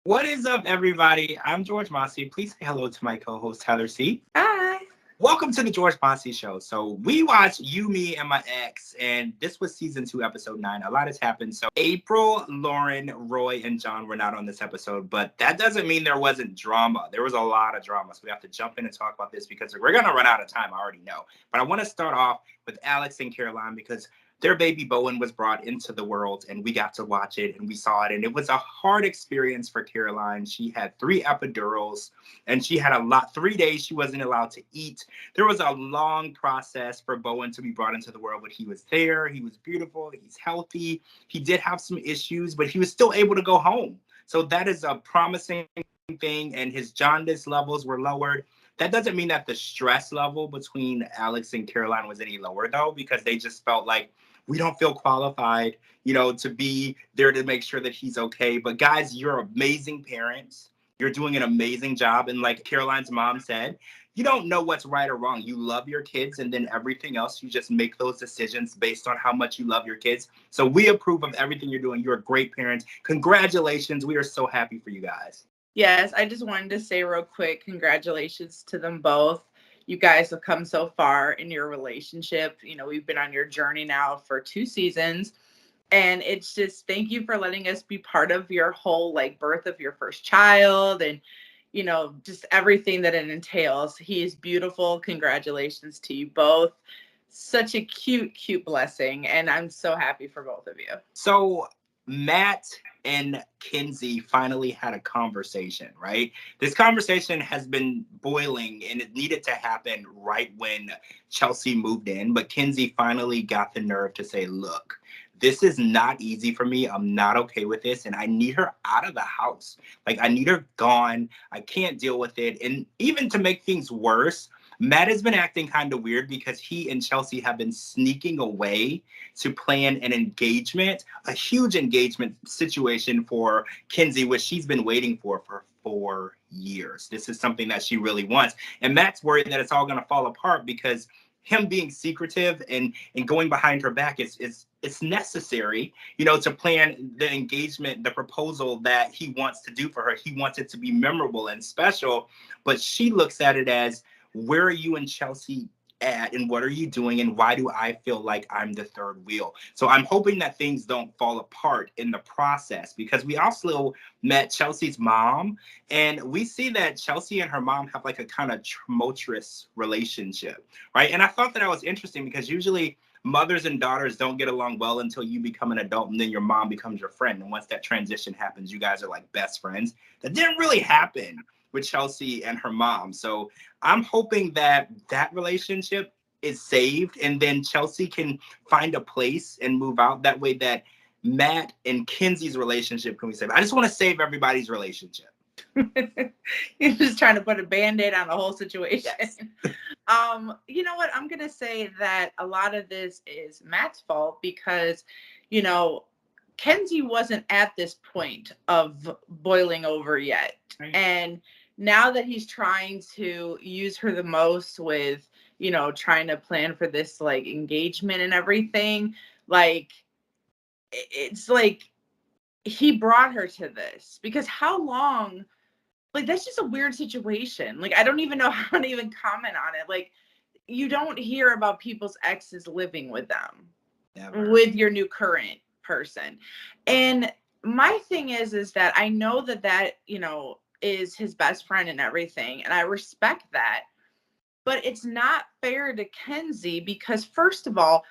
What is up, everybody? I'm George Mossey. Please say hello to my co-host, Tyler C. Hi. Welcome to the George Mossey Show. So we watched You, Me, and My Ex, and this was season 2, episode 9. A lot has happened. So April, Lauren, Roy, and John were not on this episode, but that doesn't mean there wasn't drama. There was a lot of drama. So we have to jump in and talk about this because we're going to run out of time. I already know. But I want to start off with Alex and Caroline because their baby Bowen was brought into the world and we got to watch it and we saw it. And it was a hard experience for Caroline. She had 3 epidurals and she had 3 days she wasn't allowed to eat. There was a long process for Bowen to be brought into the world, but he was there. He was beautiful. He's healthy. He did have some issues, but he was still able to go home. So that is a promising thing. And his jaundice levels were lowered. That doesn't mean that the stress level between Alex and Caroline was any lower, though, because they just felt like we don't feel qualified, to be there to make sure that he's okay. But guys, you're amazing parents. You're doing an amazing job. And like Caroline's mom said, you don't know what's right or wrong. You love your kids, and then everything else, you just make those decisions based on how much you love your kids. So we approve of everything you're doing. You're a great parent. Congratulations. We are so happy for you guys. Yes, I just wanted to say real quick, congratulations to them both. You guys have come so far in your relationship. We've been on your journey now for 2 seasons. And it's just thank you for letting us be part of your whole birth of your first child and just everything that it entails. He is beautiful. Congratulations to you both. Such a cute blessing. And I'm so happy for both of you. So Matt and Kinsey finally had a conversation, right? This conversation has been boiling and it needed to happen right when Chelsea moved in. But Kinsey finally got the nerve to say, look, this is not easy for me. I'm not okay with this. And I need her out of the house. I need her gone. I can't deal with it. And even to make things worse, Matt has been acting kind of weird because he and Chelsea have been sneaking away to plan an engagement, a huge engagement situation for Kinsey, which she's been waiting for 4 years. This is something that she really wants. And Matt's worried that it's all going to fall apart because him being secretive and going behind her back is it's necessary, to plan the engagement, the proposal that he wants to do for her. He wants it to be memorable and special, but she looks at it as, where are you and Chelsea at and what are you doing and why do I feel like I'm the third wheel? So I'm hoping that things don't fall apart in the process because we also met Chelsea's mom and we see that Chelsea and her mom have a kind of tumultuous relationship, right? And I thought that was interesting because usually mothers and daughters don't get along well until you become an adult and then your mom becomes your friend. And once that transition happens, you guys are like best friends. That didn't really happen with Chelsea and her mom. So I'm hoping that relationship is saved and then Chelsea can find a place and move out. That way that Matt and Kinsey's relationship can be saved. I just want to save everybody's relationship. You're just trying to put a Band-Aid on the whole situation. Yes. You know what? I'm going to say that a lot of this is Matt's fault because, Kenzie wasn't at this point of boiling over yet. Right. And now that he's trying to use her the most with, trying to plan for this engagement and everything, it's he brought her to this because how long, that's just a weird situation. I don't even know how to even comment on it. You don't hear about people's exes living with them. Never. With your new current person. And my thing is that I know that, is his best friend and everything. And I respect that. But it's not fair to Kenzie because, first of all,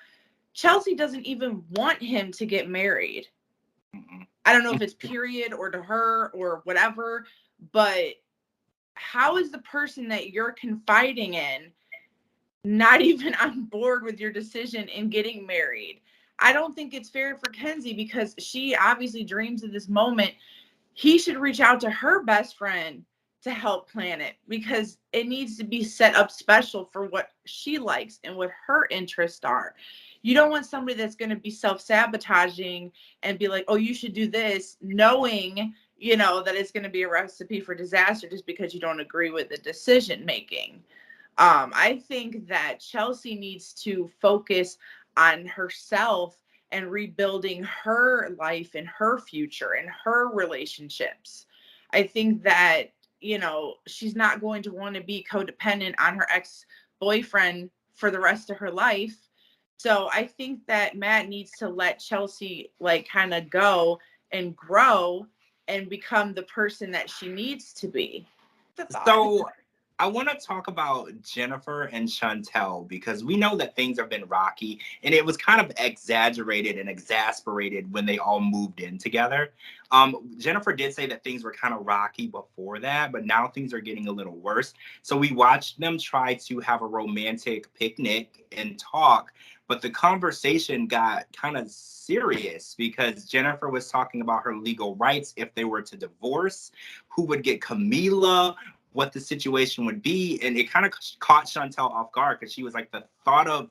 Chelsea doesn't even want him to get married. I don't know if it's period or to her or whatever, but how is the person that you're confiding in not even on board with your decision in getting married? I don't think it's fair for Kenzie because she obviously dreams of this moment. He should reach out to her best friend to help plan it because it needs to be set up special for what she likes and what her interests are. You don't want somebody that's going to be self-sabotaging and be like, oh, you should do this, knowing, that it's going to be a recipe for disaster just because you don't agree with the decision making. I think that Chelsea needs to focus on herself and rebuilding her life and her future and her relationships. I think that, she's not going to want to be codependent on her ex-boyfriend for the rest of her life. So I think that Matt needs to let Chelsea like kind of go and grow and become the person that she needs to be. The thought. So I want to talk about Jennifer and Chantel because we know that things have been rocky and it was kind of exaggerated and exasperated when they all moved in together. Jennifer did say that things were kind of rocky before that, but now things are getting a little worse. So we watched them try to have a romantic picnic and talk, but the conversation got kind of serious because Jennifer was talking about her legal rights if they were to divorce, who would get Camila, what the situation would be. And it kind of caught Chantel off guard because she was like, the thought of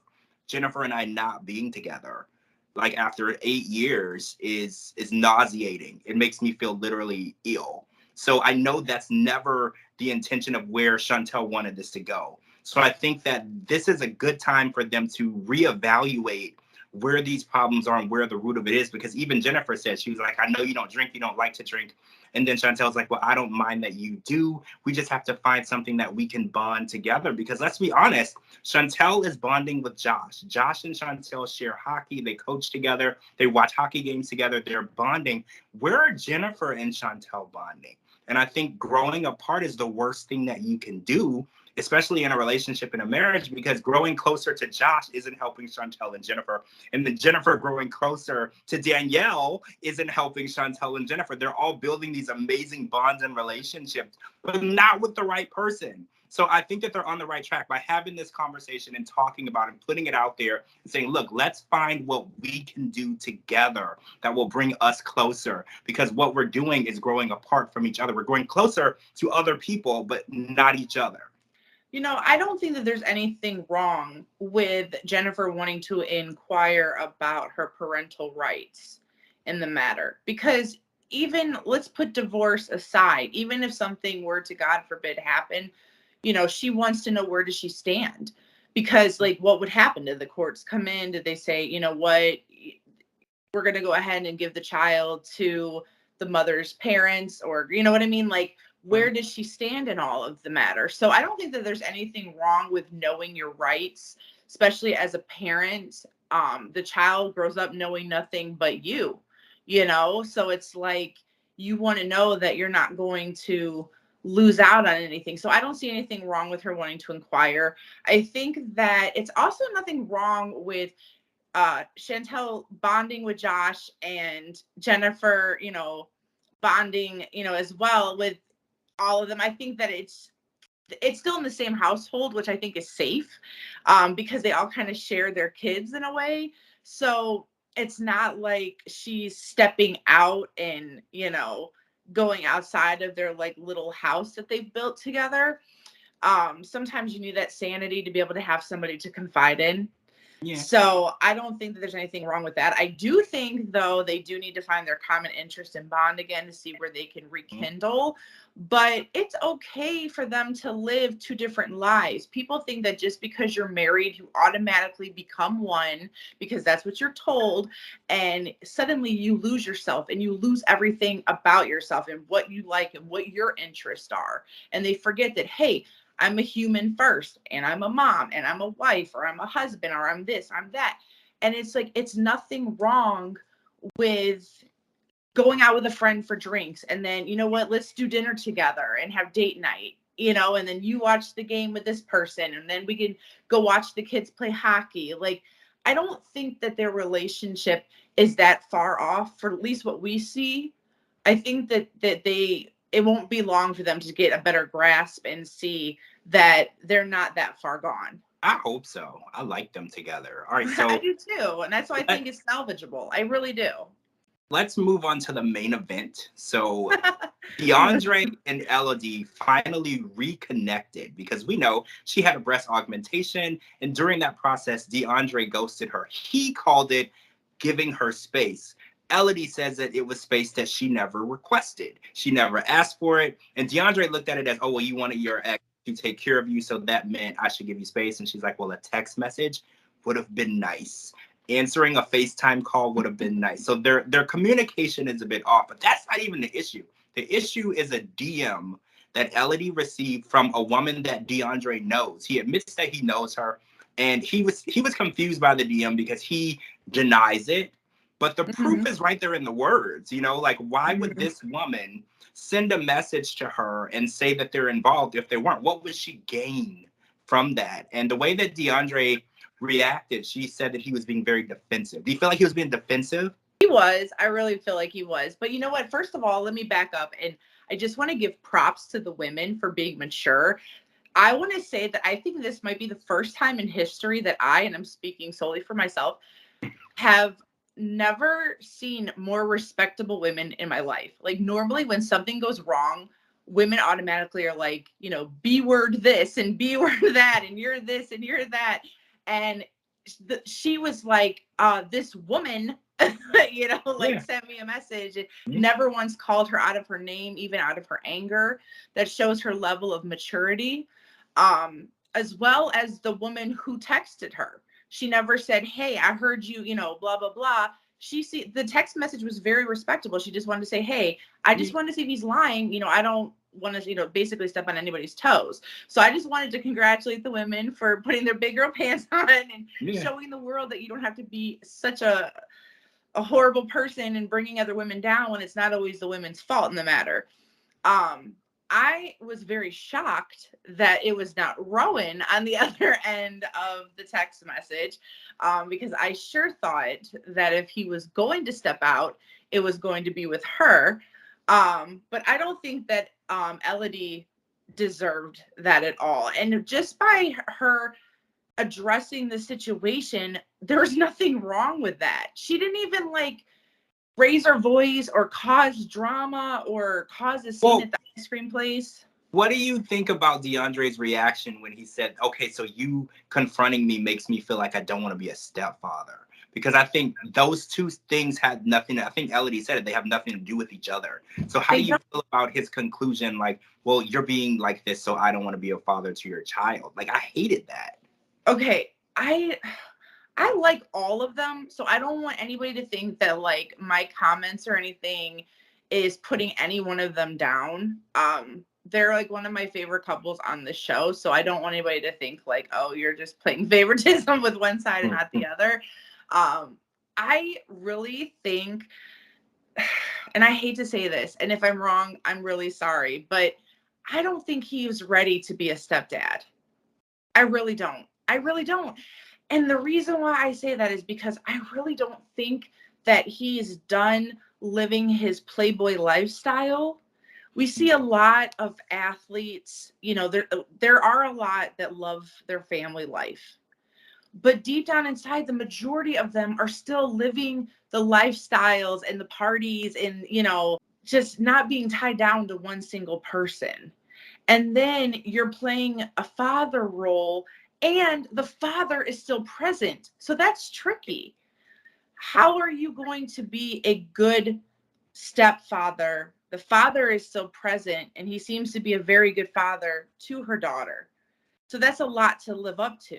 Jennifer and I not being together, like after 8 years, is nauseating. It makes me feel literally ill. So I know that's never the intention of where Chantel wanted this to go. So I think that this is a good time for them to reevaluate where these problems are and where the root of it is. Because even Jennifer said, she was like, I know you don't drink, you don't like to drink. And then Chantel's like, well, I don't mind that you do. We just have to find something that we can bond together. Because let's be honest, Chantel is bonding with Josh. Josh and Chantel share hockey. They coach together. They watch hockey games together. They're bonding. Where are Jennifer and Chantel bonding? And I think growing apart is the worst thing that you can do, especially in a relationship, in a marriage, because growing closer to Josh isn't helping Chantel and Jennifer. And then Jennifer growing closer to Danielle isn't helping Chantel and Jennifer. They're all building these amazing bonds and relationships, but not with the right person. So I think that they're on the right track by having this conversation and talking about it and putting it out there and saying, look, let's find what we can do together that will bring us closer, because what we're doing is growing apart from each other. We're growing closer to other people, but not each other. I don't think that there's anything wrong with Jennifer wanting to inquire about her parental rights in the matter, because even, let's put divorce aside, even if something were to, God forbid, happen, she wants to know, where does she stand? Because like, what would happen? Did the courts come in? Did they say, what, we're going to go ahead and give the child to the mother's parents? Or, you know what I mean? Like, where does she stand in all of the matter? So I don't think that there's anything wrong with knowing your rights, especially as a parent. The child grows up knowing nothing but you, so it's like, you want to know that you're not going to lose out on anything. So I don't see anything wrong with her wanting to inquire. I think that it's also nothing wrong with Chantel bonding with Josh and Jennifer, bonding, as well with all of them. I think that it's still in the same household, which I think is safe, because they all kind of share their kids in a way. So it's not like she's stepping out and, going outside of their like little house that they've built together. Sometimes you need that sanity to be able to have somebody to confide in. Yeah. So I don't think that there's anything wrong with that. I do think, though, they do need to find their common interest and bond again to see where they can rekindle. But it's okay for them to live two different lives. People think that just because you're married, you automatically become one because that's what you're told. And suddenly you lose yourself and you lose everything about yourself and what you like and what your interests are. And they forget that, hey, I'm a human first, and I'm a mom, and I'm a wife, or I'm a husband, or I'm this, I'm that. And it's like, it's nothing wrong with going out with a friend for drinks. And then, you know what, let's do dinner together and have date night, and then you watch the game with this person, and then we can go watch the kids play hockey. Like, I don't think that their relationship is that far off, for at least what we see. I think that it won't be long for them to get a better grasp and see that they're not that far gone. I hope so. I like them together. All right, so I do too, and that's why I think it's salvageable. I really do. Let's move on to the main event. So DeAndre and Elodie finally reconnected because we know she had a breast augmentation, and during that process, DeAndre ghosted her. He called it giving her space. Elodie says that it was space that she never requested. She never asked for it. And DeAndre looked at it as, oh, well, you wanted your ex to take care of you, so that meant I should give you space. And she's like, well, a text message would have been nice. Answering a FaceTime call would have been nice. So their communication is a bit off, but that's not even the issue. The issue is a DM that Elodie received from a woman that DeAndre knows. He admits that he knows her, and he was confused by the DM because he denies it. But the proof is right there in the words, you know, like why would this woman send a message to her and say that they're involved if they weren't? What would she gain from that? And the way that DeAndre reacted, she said that he was being very defensive. Do you feel like he was being defensive? He was. I really feel like he was. But you know what? First of all, let me back up. And I just want to give props to the women for being mature. I want to say that I think this might be the first time in history that and I'm speaking solely for myself, have never seen more respectable women in my life. Like normally when something goes wrong, women automatically are like, you know, B word this and B word that, and you're this and you're that. And she was like, this woman, you know, like sent me a message and never once called her out of her name, even out of her anger. That shows her level of maturity, as well as the woman who texted her. She never said, hey, I heard you, you know, blah, blah, blah. The text message was very respectable. She just wanted to say, hey, I just wanted to see if he's lying. You know, I don't want to, you know, basically step on anybody's toes. So I just wanted to congratulate the women for putting their big girl pants on and showing the world that you don't have to be such a horrible person and bringing other women down when it's not always the women's fault in the matter. I was very shocked that it was not Rowan on the other end of the text message, because I sure thought that if he was going to step out, it was going to be with her. But I don't think that Elodie deserved that at all. And just by her addressing the situation, there's nothing wrong with that. She didn't even like raise her voice or cause drama or cause a scene at the ice cream place. What do you think about DeAndre's reaction when he said, okay, so you confronting me makes me feel like I don't want to be a stepfather? Because I think those two things had nothing, I think Elodie said it, they have nothing to do with each other. So how do you feel about his conclusion? Like, well, you're being like this, so I don't want to be a father to your child. Like, I hated that. Okay, I like all of them, so I don't want anybody to think that like my comments or anything is putting any one of them down. They're like one of my favorite couples on the show, so I don't want anybody to think like, oh, you're just playing favoritism with one side and not the other. I really think, and I hate to say this, and if I'm wrong, I'm really sorry, but I don't think he was ready to be a stepdad. I really don't. And the reason why I say that is because I really don't think that he's done living his Playboy lifestyle. We see a lot of athletes, you know, there are a lot that love their family life. But deep down inside, the majority of them are still living the lifestyles and the parties and, you know, just not being tied down to one single person. And then you're playing a father role and the father is still present. So that's tricky. How are you going to be a good stepfather? The father is still present and he seems to be a very good father to her daughter. So that's a lot to live up to.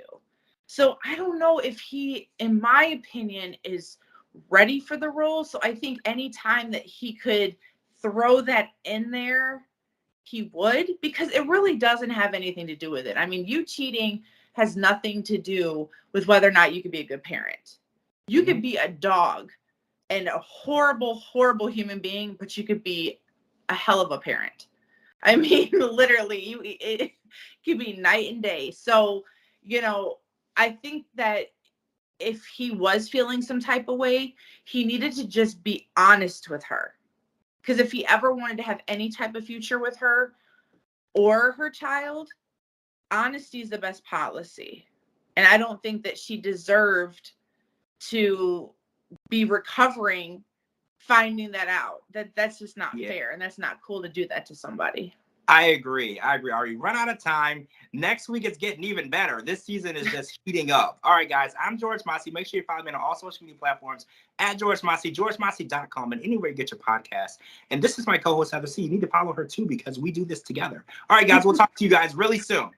So I don't know if he, in my opinion, is ready for the role. So I think anytime that he could throw that in there, he would, because it really doesn't have anything to do with it. I mean, you cheating has nothing to do with whether or not you could be a good parent. You could be a dog and a horrible, horrible human being, but you could be a hell of a parent. I mean, literally, it could be night and day. So, you know, I think that if he was feeling some type of way, he needed to just be honest with her. Because if he ever wanted to have any type of future with her or her child, honesty is the best policy. And I don't think that she deserved to be recovering, finding that out. That's just not fair. And that's not cool to do that to somebody. I agree. Ari, run out of time. Next week, it's getting even better. This season is just heating up. All right, guys, I'm George Mossey. Make sure you follow me on all social media platforms at George Mossey, georgemossey.com, and anywhere you get your podcast. And this is my co-host, Heather C. You need to follow her, too, because we do this together. All right, guys, we'll talk to you guys really soon.